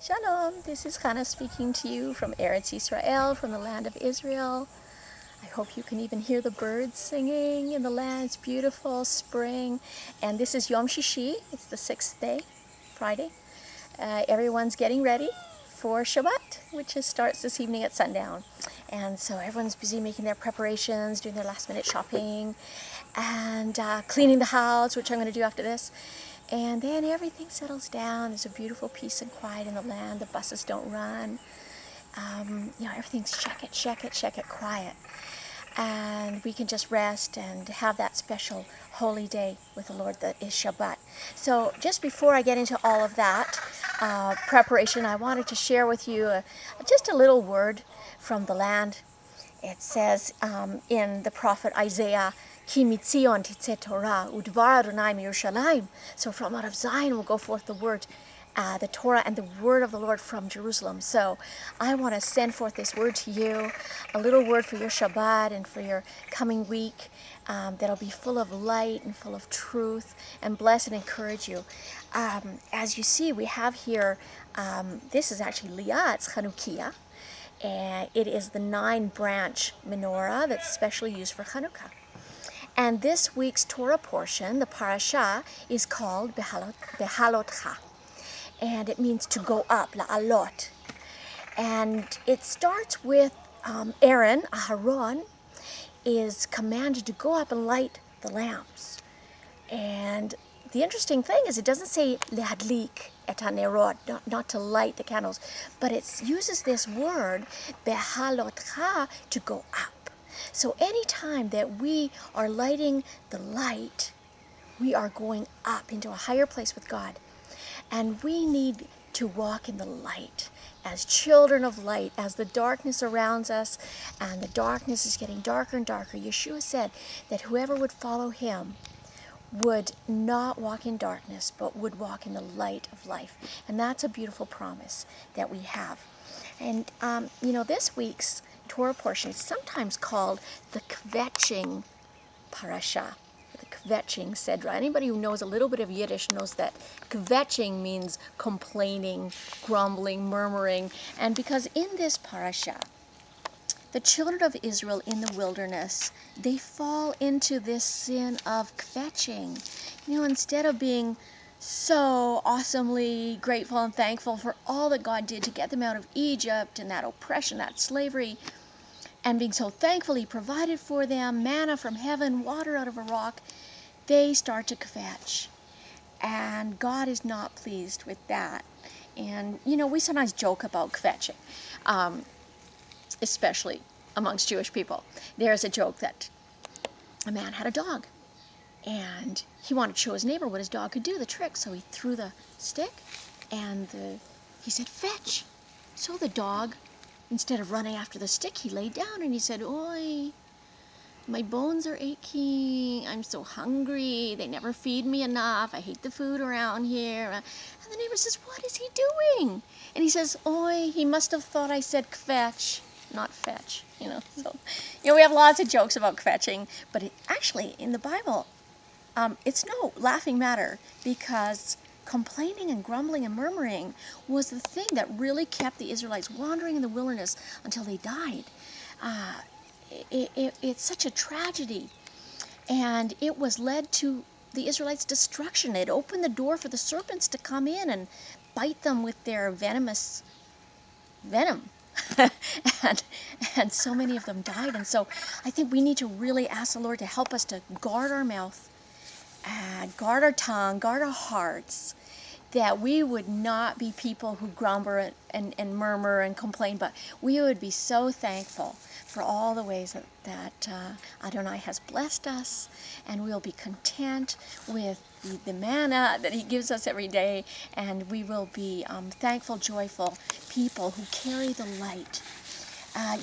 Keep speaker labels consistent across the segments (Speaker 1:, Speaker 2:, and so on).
Speaker 1: Shalom, this is Hannah speaking to you from Eretz Israel, from the land of Israel. I hope you can even hear the birds singing in the land. It's beautiful, spring. And this is Yom Shishi, it's the 6th day, Friday. Everyone's getting ready for Shabbat, which starts this evening at sundown. And so everyone's busy making their preparations, doing their last minute shopping, and cleaning the house, which I'm going to do after this. And then everything settles down. There's a beautiful peace and quiet in the land. The buses don't run. Everything's sheket, quiet. And we can just rest and have that special holy day with the Lord that is Shabbat. So just before I get into all of that preparation, I wanted to share with you just a little word from the land. It says in the prophet Isaiah, Ki mitzion titzeh Torah, udvar Adonai miYerushalayim. So from out of Zion will go forth the word, the Torah and the word of the Lord from Jerusalem. So I want to send forth this word to you, a little word for your Shabbat and for your coming week that'll be full of light and full of truth and bless and encourage you. As you see, we have here, this is actually Liah, it's Chanukiah. And it is the 9-branch menorah that's specially used for Hanukkah. And this week's Torah portion, the parasha, is called Behalotcha. And it means to go up, la'alot. And it starts with Aaron, Aharon, is commanded to go up and light the lamps. And the interesting thing is it doesn't say lehadlik et hanerot, not to light the candles, but it uses this word behalotcha to go up. So anytime that we are lighting the light, we are going up into a higher place with God. And we need to walk in the light as children of light, as the darkness surrounds us and the darkness is getting darker and darker. Yeshua said that whoever would follow him would not walk in darkness, but would walk in the light of life. And that's a beautiful promise that we have. And, this week's Torah portion is sometimes called the kvetching parasha, the kvetching sedra. Anybody who knows a little bit of Yiddish knows that kvetching means complaining, grumbling, murmuring. And because in this parasha, the children of Israel in the wilderness, they fall into this sin of kvetching. Instead of being so awesomely grateful and thankful for all that God did to get them out of Egypt and that oppression, that slavery, and being so thankful he provided for them, manna from heaven, water out of a rock, they start to kvetch. And God is not pleased with that. And, we sometimes joke about kvetching. Especially amongst Jewish people. There's a joke that a man had a dog and he wanted to show his neighbor what his dog could do, the trick. So he threw the stick and he said, fetch. So the dog, instead of running after the stick, he laid down and he said, oi, my bones are aching. I'm so hungry. They never feed me enough. I hate the food around here. And the neighbor says, what is he doing? And he says, oi, he must have thought I said kvetch, not fetch, So, we have lots of jokes about kvetching, but actually, in the Bible, it's no laughing matter, because complaining and grumbling and murmuring was the thing that really kept the Israelites wandering in the wilderness until they died. It's such a tragedy, and it was led to the Israelites' destruction. It opened the door for the serpents to come in and bite them with their venomous venom. and so many of them died. And so I think we need to really ask the Lord to help us to guard our mouth, guard our tongue, guard our hearts, that we would not be people who grumble and murmur and complain, but we would be so thankful for all the ways that Adonai has blessed us, and we'll be content with the manna that he gives us every day, and we will be thankful, joyful people who carry the light.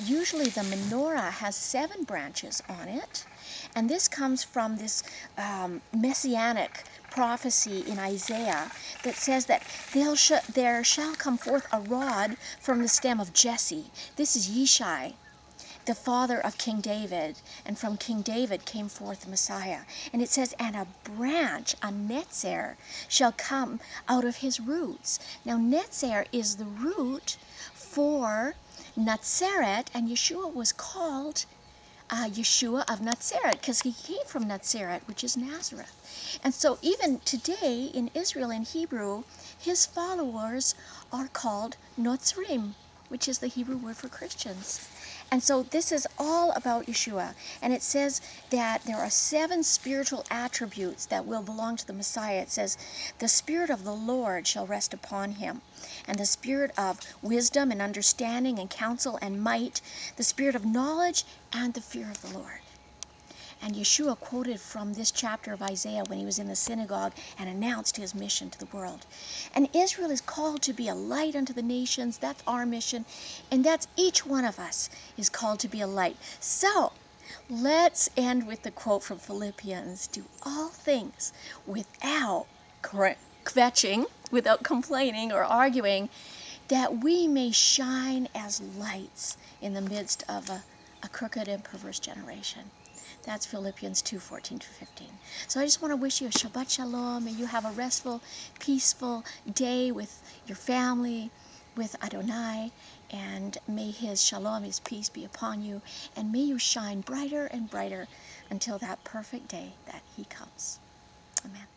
Speaker 1: Usually the menorah has 7 branches on it, and this comes from this messianic prophecy in Isaiah that says that there shall come forth a rod from the stem of Jesse. This is Yishai. the father of King David, and from King David came forth the Messiah. And it says, and a branch, a Nesher, shall come out of his roots. Now Nesher is the root for Nazareth, and Yeshua was called Yeshua of Nazareth, because he came from Nazareth, which is Nazareth. And so even today in Israel, in Hebrew, his followers are called Notzrim, which is the Hebrew word for Christians. And so this is all about Yeshua. And it says that there are 7 spiritual attributes that will belong to the Messiah. It says, the Spirit of the Lord shall rest upon him, and the Spirit of wisdom and understanding and counsel and might, the Spirit of knowledge and the fear of the Lord. And Yeshua quoted from this chapter of Isaiah when he was in the synagogue and announced his mission to the world. And Israel is called to be a light unto the nations. That's our mission. And that's each one of us is called to be a light. So let's end with the quote from Philippians. Do all things without kvetching, without complaining or arguing, that we may shine as lights in the midst of a crooked and perverse generation. That's Philippians 2:14-15. So I just want to wish you a Shabbat Shalom. May you have a restful, peaceful day with your family, with Adonai, and may his shalom, his peace be upon you, and may you shine brighter and brighter until that perfect day that he comes. Amen.